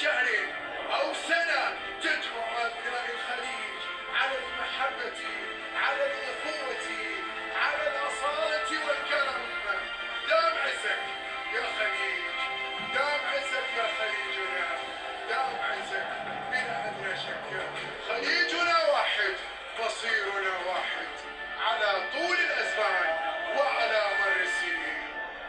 شهر أو سنة تجمع أبناء الخليج على المحبة، على الأخوة، على الأصالة والكرم. دام عزك يا خليج، دام عزك يا خليجنا، دام عزك بلا أدنى شك. خليجنا واحد، مصيرنا واحد على طول الأزمان وعلى مر السنين.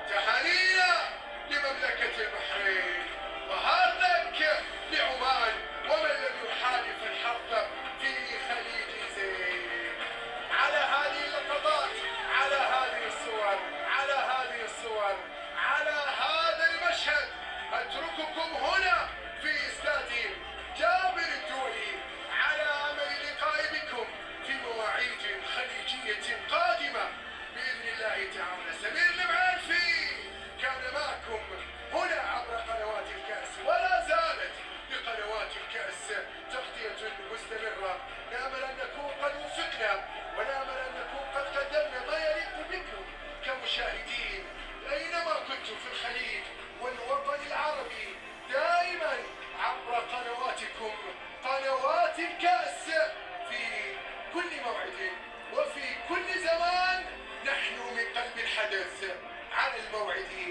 تهانينا لمملكة البحرين، وهارلك لعمان ومن لم يحالف الحق في خليج زين. على هذه اللقطات، على هذه الصور، على هذه الصور، على هذا المشهد، أترككم هنا في استاد جابر الدولي على أمل اللقاء بكم في مواعيد خليجية قادمة بإذن الله تعالى. سمير المعارفي كان معكم هنا عبر قنوات الكأس، ولا زالت بقنوات الكأس تغطية مستمرة. نأمل أن نكون قد وفقنا، ونأمل أن نكون قد قدمنا ما يليق بكم كمشاهدين أينما كنتم في الخليج والوطن العربي، دائما عبر قنواتكم، قنوات الكأس، في كل موعد وفي كل زمان. نحن من قلب الحدث على الموعد